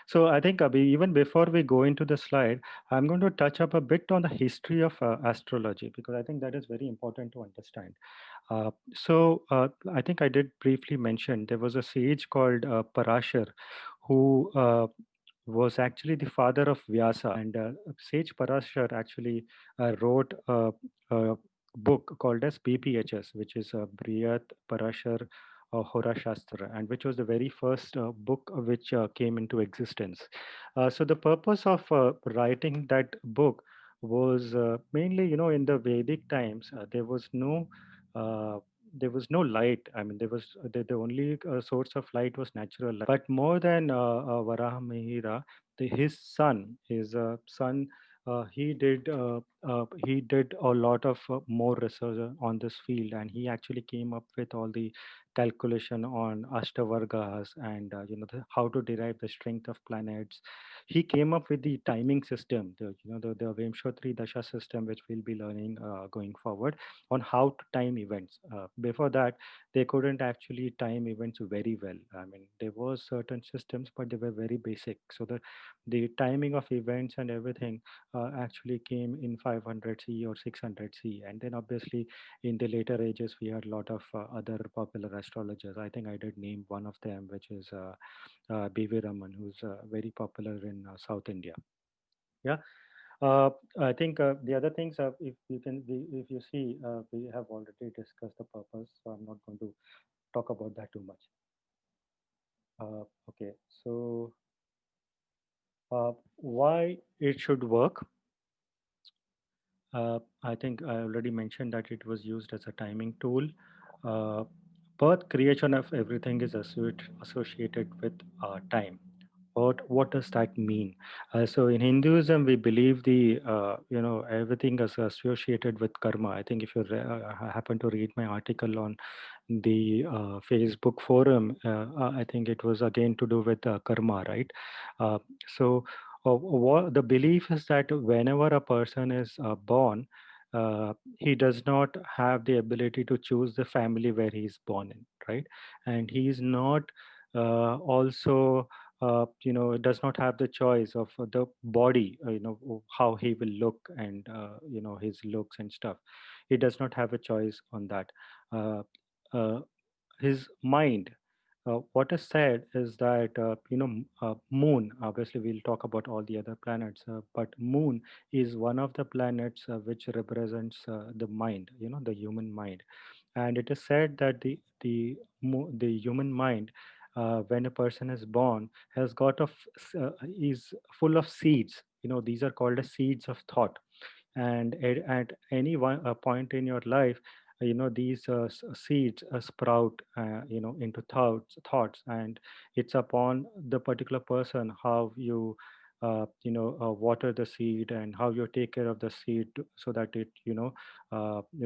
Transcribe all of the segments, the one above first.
So I think even before we go into the slide, I'm going to touch up a bit on the history of astrology because I think that is very important to understand. I think I did briefly mention there was a sage called Parashar who was actually the father of Vyasa, and sage Parashar actually wrote a book called as BPHS, which is Briyat Parashar Hora Shastra, and which was the very first book which came into existence. So the purpose of writing that book was mainly, in the Vedic times, uh, there was no light. I mean, the only source of light was natural light. But more than Varaha Mihira, his son, he did a lot of more research on this field, and he actually came up with all the calculation on ashtavargas and how to derive the strength of planets. He came up with the timing system, the Vimshotri Dasha system, which we'll be learning going forward on how to time events. Before that, they couldn't actually time events very well. I mean, there was certain systems, but they were very basic. So the timing of events and everything actually came in 500 C or 600 C. And then obviously in the later ages, we had a lot of other popular astrologers. I think I did name one of them, which is B.V. Raman, who's very popular in South India. Yeah. Uh, I think the other things, if you see, we have already discussed the purpose, so I'm not going to talk about that too much. Okay, so why it should work? I think I already mentioned that it was used as a timing tool. Uh, Birth creation of everything is associated with time. What does that mean? So in Hinduism, we believe everything is associated with karma. I think if you happen to read my article on the Facebook forum, I think it was again to do with karma, right? Uh, so what the belief is that whenever a person is born, he does not have the ability to choose the family where he is born in, right? And he is not also does not have the choice of the body, how he will look and his looks and stuff. He does not have a choice on that. uh, uh, his mind, what is said is that moon, obviously we'll talk about all the other planets, but moon is one of the planets which represents the mind, the human mind. And it is said that the human mind, when a person is born, has got is full of seeds. These are called as seeds of thought. And at any one point in your life, these seeds sprout into thoughts, and it's upon the particular person how you water the seed and how you take care of the seed so that it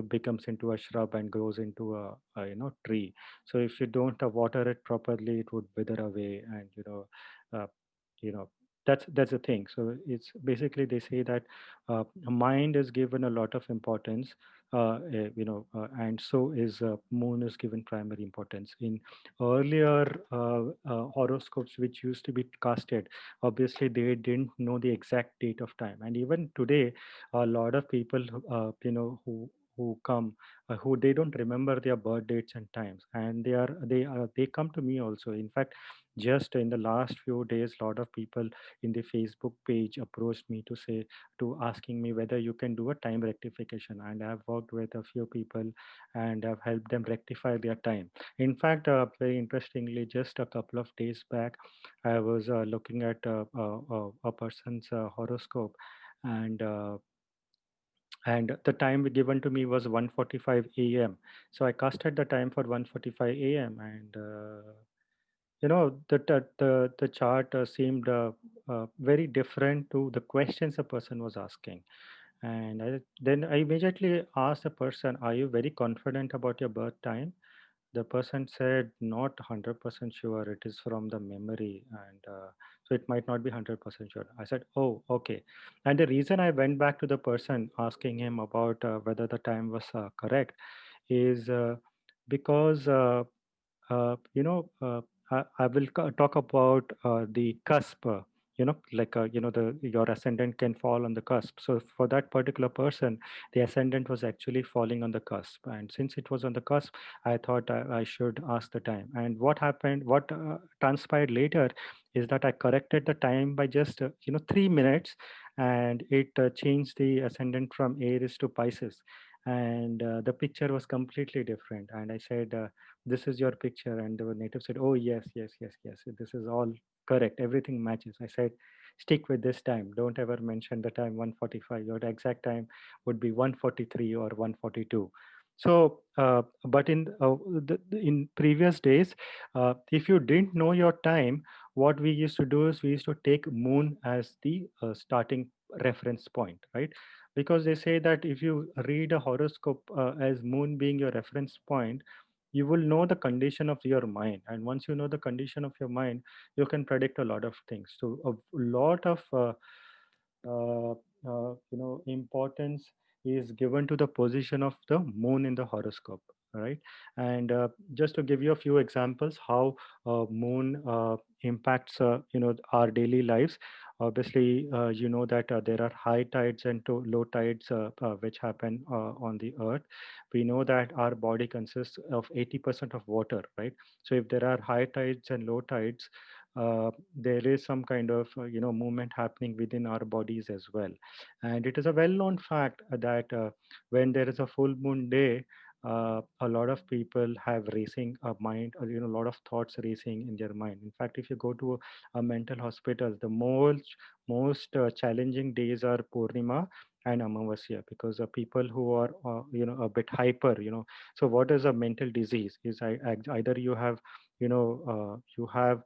becomes into a shrub and grows into a tree. So if you don't water it properly, it would wither away, and uh, you know that's the thing. So it's basically, they say that mind is given a lot of importance, and so is moon is given primary importance in earlier horoscopes which used to be casted. Obviously they didn't know the exact date of time, and even today a lot of people who come, who they don't remember their birth dates and times, and they come to me also. In fact, just in the last few days, a lot of people in the Facebook page approached me to asking me whether you can do a time rectification, and I've worked with a few people and I've helped them rectify their time. In fact, very interestingly, just a couple of days back, I was looking at a person's horoscope, and and the time given to me was 1:45 a.m. So I casted the time for 1:45 a.m. and the chart seemed very different to the questions the person was asking. And then I immediately asked the person, are you very confident about your birth time? The person said, not 100% sure, it is from the memory, and so it might not be 100% sure. I said, oh, okay. And the reason I went back to the person asking him about whether the time was correct is because I will talk about the cusp. Like the your ascendant can fall on the cusp. So for that particular person, the ascendant was actually falling on the cusp, and since it was on the cusp, I thought I should ask the time. And what happened? What transpired later is that I corrected the time by just 3 minutes, and it changed the ascendant from Aries to Pisces, and the picture was completely different. And I said. This is your picture, and the native said, oh yes, yes, yes, yes, this is all correct, everything matches. I said, stick with this time, don't ever mention the time 1:45. Your exact time would be 1:43 or 1:42. So but in previous days, if you didn't know your time, what we used to do is we used to take moon as the starting reference point, right? Because they say that if you read a horoscope as moon being your reference point, you will know the condition of your mind, and once you know the condition of your mind, you can predict a lot of things. So a lot of uh, importance is given to the position of the moon in the horoscope, right? And just to give you a few examples how moon impacts our daily lives. Obviously, you know that there are high tides and to low tides which happen on the earth. We know that our body consists of 80% of water, right? So if there are high tides and low tides, there is some kind of movement happening within our bodies as well. And it is a well known fact that when there is a full moon day, a lot of people have racing a mind, or a lot of thoughts racing in their mind. In fact, if you go to a mental hospital, the most challenging days are Purnima and Amavasya, because people who are a bit hyper, so what is a mental disease is either you have you have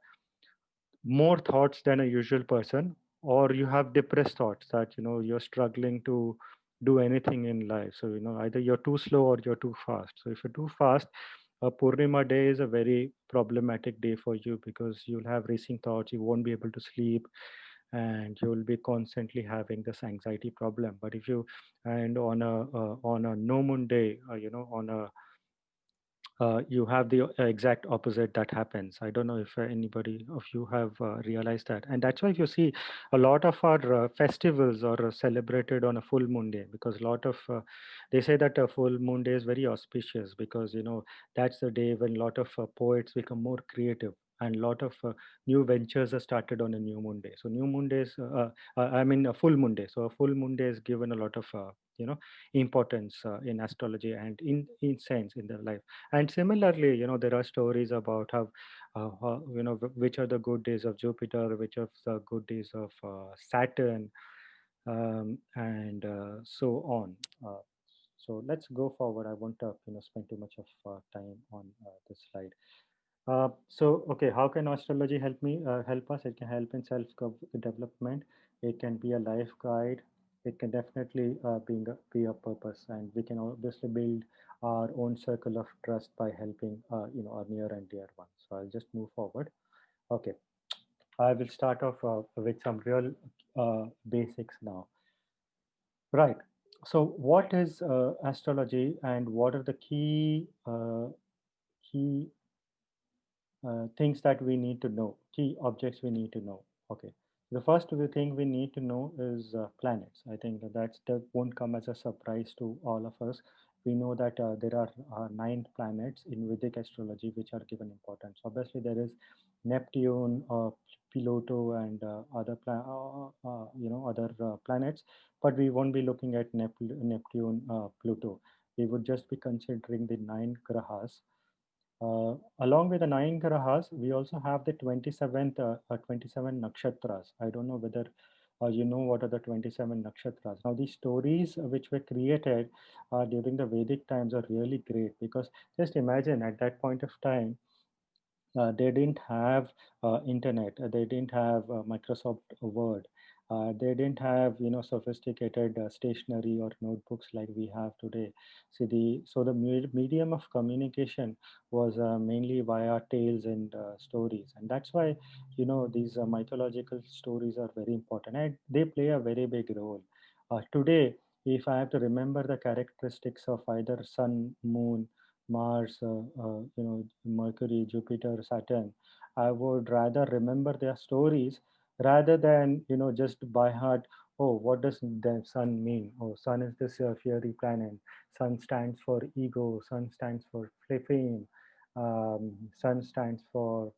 more thoughts than a usual person, or you have depressed thoughts that you're struggling to do anything in life. So either you're too slow or you're too fast. So if you're too fast, a Purnima day is a very problematic day for you, because you'll have racing thoughts, you won't be able to sleep, and you'll be constantly having this anxiety problem. But if you and on a no moon day, on a you have the exact opposite that happens. I don't know if anybody of you have realized that. And that's why if you see a lot of our festivals are celebrated on a full moon day, because a lot of they say that a full moon day is very auspicious, because that's the day when a lot of poets become more creative, and a lot of new ventures are started on a new moon day. So new moon days, I mean a full moon day. So a full moon day is given a lot of importance in astrology and in sense in their life. And similarly, there are stories about how which are the good days of Jupiter, which are the good days of Saturn, and so on. So let's go forward. I won't spend too much of time on this slide. So, okay, how can astrology help us? It can help in self development. It can be a life guide. It can definitely be a purpose, and we can obviously build our own circle of trust by helping our near and dear ones. So I'll just move forward. Okay, I will start off with some real basics now. Right. So, what is astrology, and what are the key things that we need to know, key objects we need to know. Okay. The first thing we need to know is planets. I think that won't come as a surprise to all of us. We know that there are 9 planets in Vedic astrology which are given importance. Obviously, there is Neptune, Pluto, and other planets, but we won't be looking at Neptune, Pluto. We would just be considering the 9 grahas. Along with the 9 grahas, we also have the 27 nakshatras. I don't know whether you know what are the 27 nakshatras. Now, these stories which were created during the Vedic times are really great, because just imagine at that point of time, they didn't have internet, they didn't have Microsoft Word, they didn't have sophisticated stationery or notebooks like we have today. So the medium of communication was mainly via tales and stories, and that's why these mythological stories are very important, and they play a very big role today. If I have to remember the characteristics of either sun, moon, Mars, Mercury, Jupiter, Saturn. I would rather remember their stories rather than, just by heart. Oh, what does the sun mean? Oh, sun is this fiery planet. Sun stands for ego. Sun stands for fame. Sun stands for,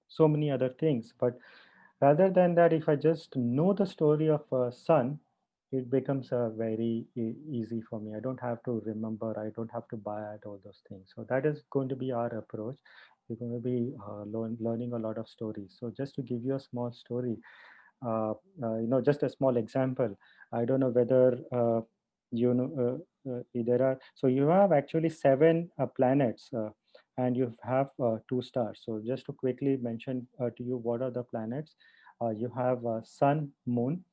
so many other things. But rather than that, if I just know the story of sun, it becomes very easy for me. I don't have to remember. I don't have to buy at all those things. So that is going to be our approach. We're going to be learning a lot of stories. So just to give you a small story, just a small example. I don't know whether you know there are. So you have actually seven planets, and you have two stars. So just to quickly mention to you what are the planets. You have Sun, Moon.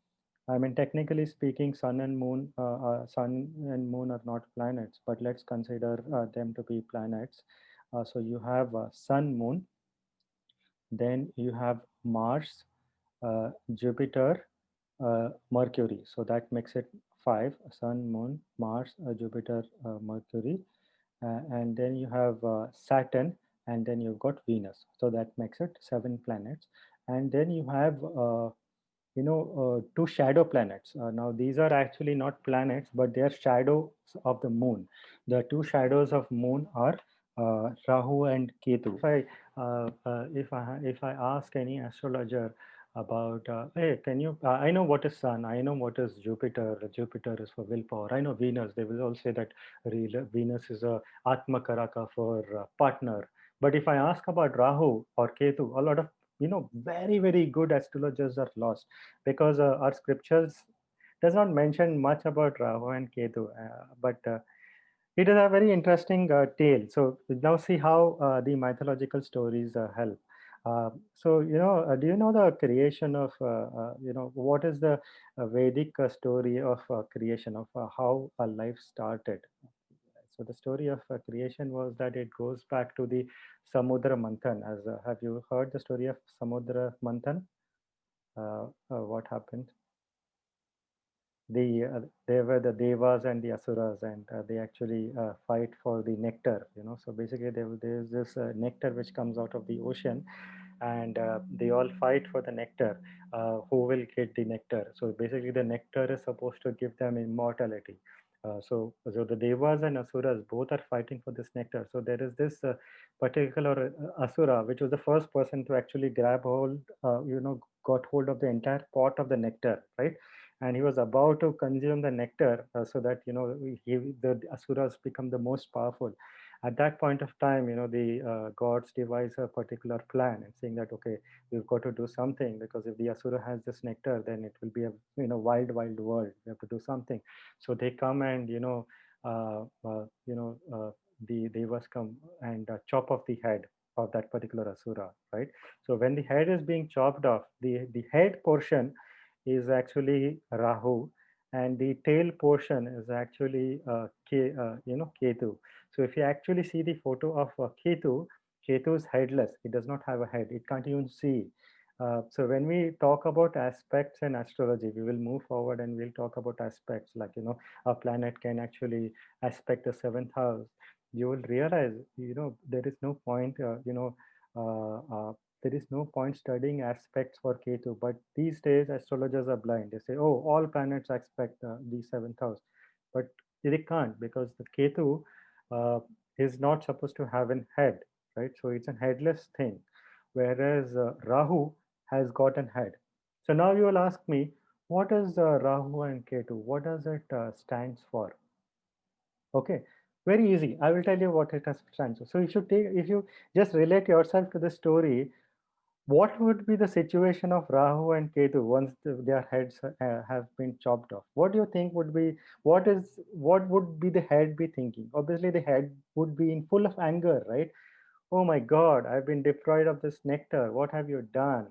I mean, technically speaking, Sun and Moon are not planets, but let's consider them to be planets. So you have Sun, Moon. Then you have Mars, Jupiter, Mercury. So that makes it five: Sun, Moon, Mars, Jupiter, Mercury, and then you have Saturn, and then you've got Venus. So that makes it seven planets. And then you have two shadow planets. Now these are actually not planets, but they are shadows of the moon. The two shadows of moon are Rahu and Ketu. If I ask any astrologer about, hey, can you? I know what is Sun. I know what is Jupiter. Jupiter is for willpower. I know Venus. They will all say that Venus is a Atma Karaka for partner. But if I ask about Rahu or Ketu, a lot of very very good astrologers are lost because our scriptures does not mention much about Rahu and Ketu, but it is a very interesting tale. So now see how the mythological stories help. Do you know the creation of, what is the Vedic story of creation of how a life started? So the story of creation was that it goes back to the Samudra Manthan. As have you heard the story of Samudra Manthan? What happened? They were the devas and the asuras, and they actually fight for the nectar. So basically there's this nectar which comes out of the ocean, and they all fight for the nectar. Who will get the nectar? So basically the nectar is supposed to give them immortality. So the devas and asuras both are fighting for this nectar. So there is this particular asura which was the first person to actually grab hold, got hold of the entire pot of the nectar, right? And he was about to consume the nectar, so that the asuras become the most powerful. At that point of time, the gods devise a particular plan and saying that, okay, we've got to do something, because if the asura has this nectar, then it will be a wild wild world. We have to do something. So they come and the devas come and chop off the head of that particular asura, right? So when the head is being chopped off, the head portion is actually Rahu, and the tail portion is actually Ketu. So if you actually see the photo of Ketu, Ketu is headless. It does not have a head. It can't even see. So when we talk about aspects in astrology, we will move forward and we'll talk about aspects like, a planet can actually aspect the seventh house. You will realize, there is no point, there is no point studying aspects for Ketu. But these days, astrologers are blind. They say, oh, all planets aspect the seventh house. But they can't, because the Ketu uh, is not supposed to have an head, right? So it's a headless thing, whereas Rahu has got an head. So now you will ask me, what is Rahu and Ketu? What does it stands for? Okay, very easy. I will tell you what it stands for. So if you just relate yourself to the story, what would be the situation of Rahu and Ketu once their heads have been chopped off? What do you think would be, what would be the head be thinking? Obviously, the head would be in full of anger, right? Oh my God, I've been deprived of this nectar. What have you done?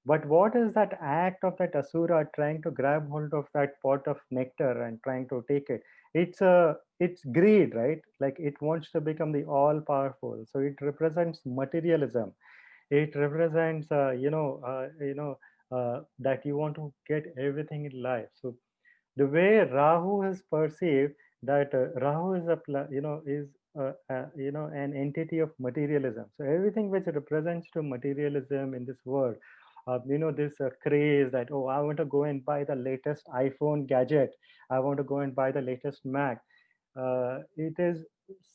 But what is that act of that Asura trying to grab hold of that pot of nectar and trying to take it? It's greed, right? Like it wants to become the all powerful. So it represents materialism. It represents that you want to get everything in life. So the way Rahu is perceived, that Rahu is is an entity of materialism. So everything which represents to materialism in this world, this craze that, oh, I want to go and buy the latest iPhone gadget, I want to go and buy the latest Mac. It is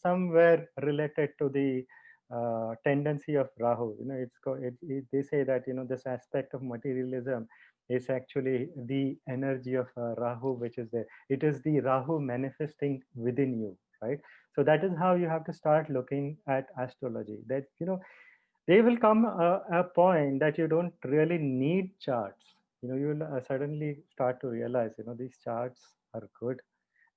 somewhere related to the tendency of Rahu. They say that this aspect of materialism is actually the energy of Rahu, which is there. It is the Rahu manifesting within you, right? So that is how you have to start looking at astrology. That there will come a point that you don't really need charts. You will suddenly start to realize, these charts are good.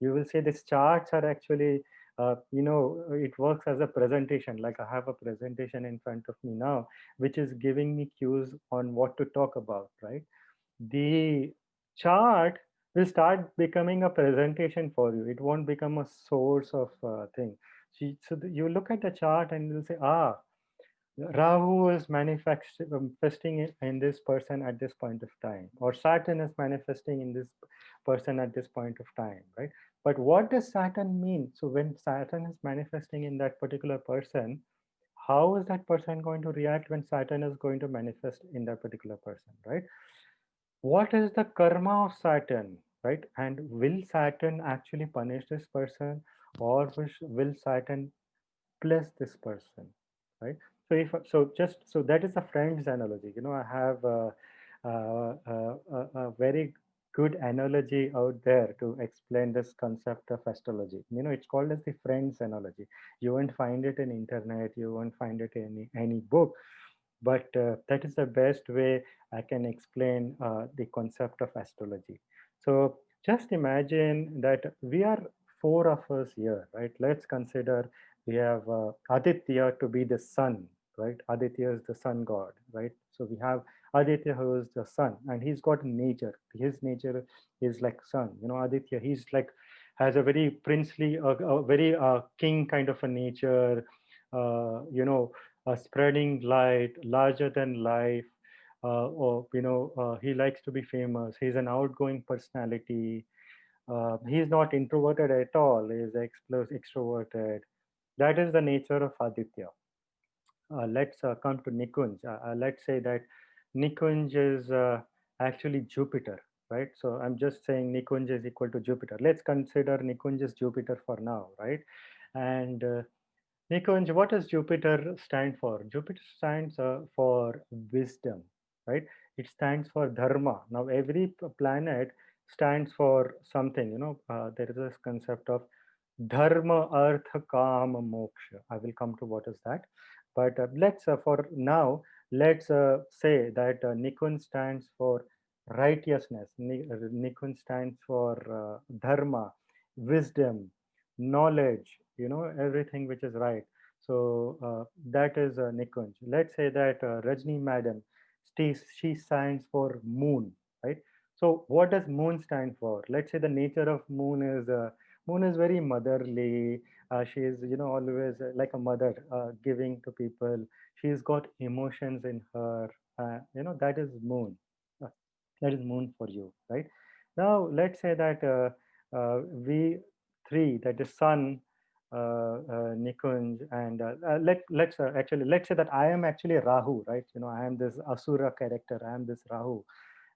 You will say these charts are actually, it works as a presentation. Like I have a presentation in front of me now, which is giving me cues on what to talk about, right? The chart will start becoming a presentation for you. It won't become a source of thing. You look at the chart and you'll say, Rahu is manifesting in this person at this point of time, or Saturn is manifesting in this person at this point of time, right? But what does Saturn mean? So when Saturn is manifesting in that particular person, how is that person going to react when Saturn is going to manifest in that particular person, right? What is the karma of Saturn, right? And will Saturn actually punish this person, or will Saturn bless this person, right? So that is a friend's analogy. I have a very good analogy out there to explain this concept of astrology. It's called as the friend's analogy. You won't find it in internet, you won't find it in any book, but that is the best way I can explain the concept of astrology. So just imagine that we are four of us here, right? Let's consider we have Aditya to be the sun, right? Aditya is the sun god, right? So we have Aditya who is the sun, and he's got nature. His nature is like sun. Aditya, he's like has a very princely, a very king kind of a nature. Spreading light, larger than life. He likes to be famous. He's an outgoing personality. He's not introverted at all. He's extroverted. That is the nature of Aditya. Let's come to Nikunj. Let's say that Nikunj is actually Jupiter, right? So I'm just saying Nikunj is equal to Jupiter. Let's consider Nikunj is Jupiter for now, right? And Nikunj, what does Jupiter stand for? Jupiter stands for wisdom, right? It stands for dharma. Now, every planet stands for something. There is this concept of dharma, artha, kama, moksha. I will come to what is that. But let's, for now, let's say that Nikunj stands for righteousness. Nikunj stands for dharma, wisdom, knowledge, everything which is right. So that is Nikunj. Let's say that Rajni madam, she stands for moon, right? So what does moon stand for? Let's say the nature of moon is very motherly. She is always like a mother, giving to people. She's got emotions in her. That is moon. Uh, that is moon for you, right? Now let's say that we three, that is sun, Nikunj, and let's say that I am actually Rahu, right? I am this Asura character. I am this Rahu,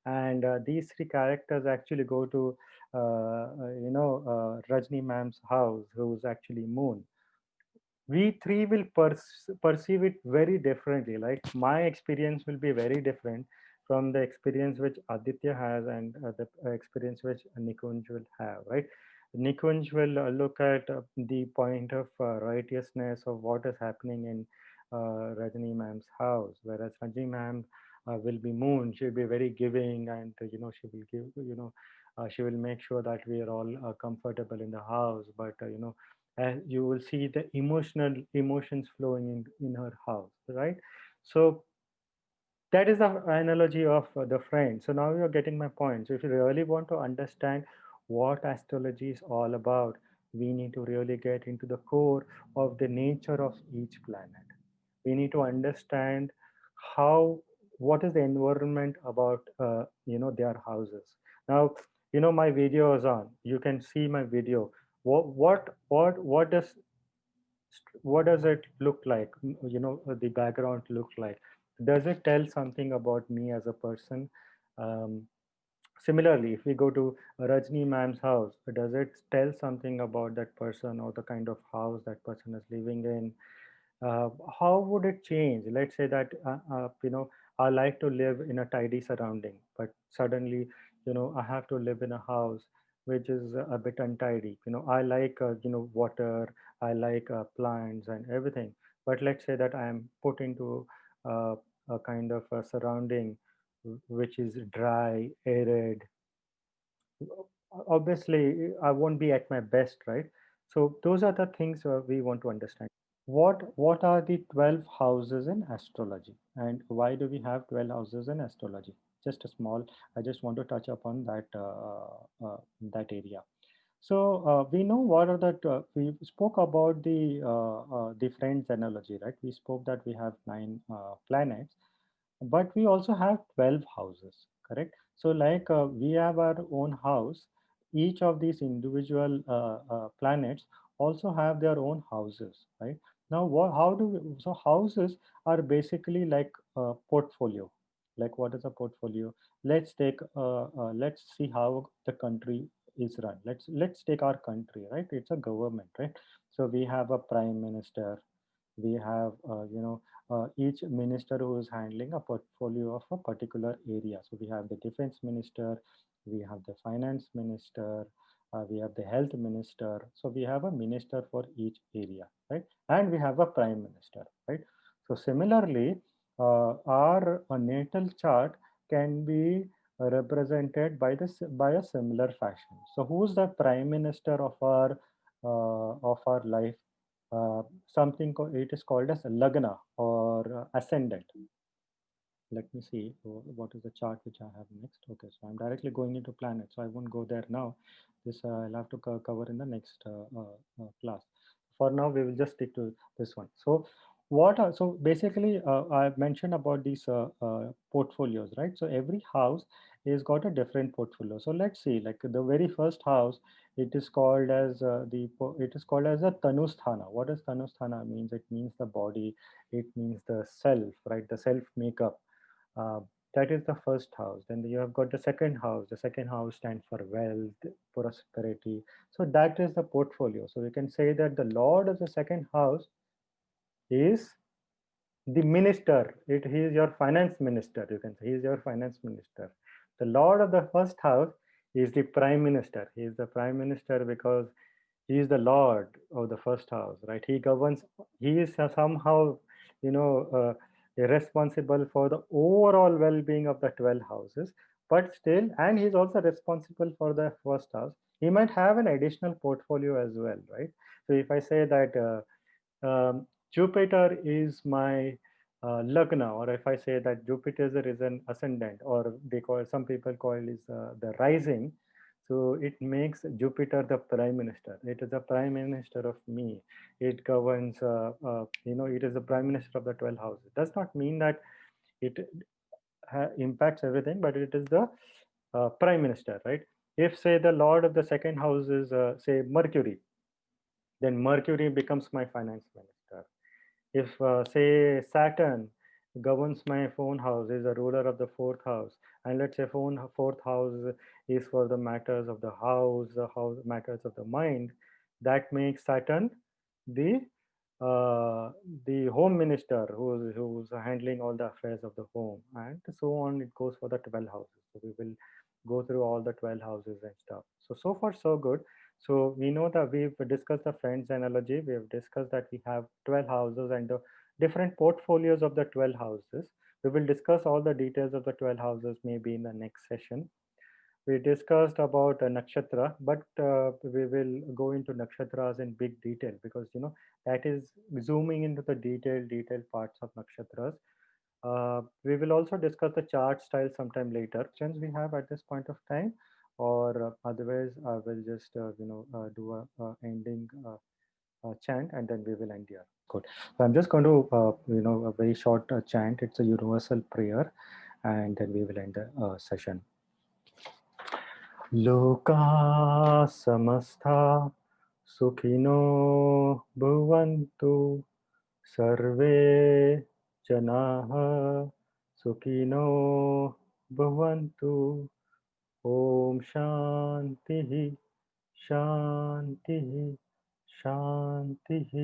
and these three characters actually go to Rajni ma'am's house, who's actually Moon. We three will perceive it very differently. Like my experience will be very different from the experience which Aditya has, and the experience which Nikunj will have, right? Nikunj will look at the point of righteousness of what is happening in Rajni ma'am's house, whereas Rajni ma'am will be Moon. She'll be very giving, and she will give, she will make sure that we are all comfortable in the house. But and you will see the emotions flowing in her house, right? So that is the analogy of the friend. So now you're getting my point. So if you really want to understand what astrology is all about, we need to really get into the core of the nature of each planet. We need to understand how, what is the environment about their houses. Now my video is on, you can see my video. What does it look like? The background look like? Does it tell something about me as a person? um, Similarly, if we go to Rajni ma'am's house, does it tell something about that person or the kind of house that person is living in? uh, how would it change? Let's say that I like to live in a tidy surrounding, but suddenly I have to live in a house which is a bit untidy. I like water, I like plants and everything, but let's say that I am put into uh, a kind of a surrounding which is dry, arid. Obviously I won't be at my best, right? So those are the things we want to understand. What are the 12 houses in astrology, and why do we have 12 houses in astrology? Just a small, I just want to touch upon that area. So we know what are we spoke about the friends analogy, right? We spoke that we have 9 planets, but we also have 12 houses, correct? So like we have our own house. Each of these individual planets also have their own houses, right? Now how do we, so houses are basically like a portfolio. Like what is a portfolio? Let's see how the country is run. Let's take our country, right? It's a government, right? So we have a prime minister. We have each minister who is handling a portfolio of a particular area. So we have the defense minister, we have the finance minister, we have the health minister. So we have a minister for each area, right? And we have a prime minister, right? So similarly, our natal chart can be represented by a similar fashion. So who's the prime minister of our life? It is called as lagna or ascendant. Let me see what is the chart which I have next. Okay, so I'm directly going into planets, so I won't go there now. This I'll have to cover in the next class. For now we will just stick to this one. So so basically I've mentioned about these portfolios, right? So every house is got a different portfolio. So let's see, like the very first house, it is called as it is called as a tanusthana. What does tanusthana means? It means the body, it means the self, right? The self makeup. uh, that is the first house. Then you have got the second house. The second house stands for wealth, prosperity. So that is the portfolio. So we can say that the lord of the second house is the minister. He is your finance minister. You can say he is your finance minister. The lord of the first house is the prime minister. He is the prime minister because he is the lord of the first house, right? He governs. He is somehow, you know, responsible for the overall well-being of the 12 houses. But still, and he's also responsible for the first house. He might have an additional portfolio as well, right? So if I say that Jupiter is my lagna, or if I say that Jupiter is an ascendant, or they call, some people call it is the rising. So it makes Jupiter the prime minister. It is the prime minister of me. It governs, it is the prime minister of the 12 houses. Does not mean that it impacts everything, but it is the prime minister, right? If say the lord of the second house is say Mercury, then Mercury becomes my finance minister. If say Saturn governs my phone house, is the ruler of the fourth house, and let's say fourth house is for the matters of the house, the house matters of the mind, that makes Saturn the uh, the home minister who's handling all the affairs of the home, and so on. It goes for the 12 houses. So we will go through all the 12 houses and stuff. So far so good. So we know that we've discussed the friends analogy. We have discussed that we have 12 houses and the different portfolios of the 12 houses. We will discuss all the details of the 12 houses maybe in the next session. We discussed about nakshatra, but we will go into nakshatras in big detail because that is zooming into the detailed parts of nakshatras. We will also discuss the chart style sometime later. Questions we have at this point of time, or otherwise I will just do a ending chant and then we will end here. Good. So I'm just going to a very short chant. It's a universal prayer, and then we will end the session. Loka samastha सुखिनो भुवन्तु सर्वे जनाः सुखिनो भवन्तु। ॐ शान्तिः शान्तिः शान्तिः।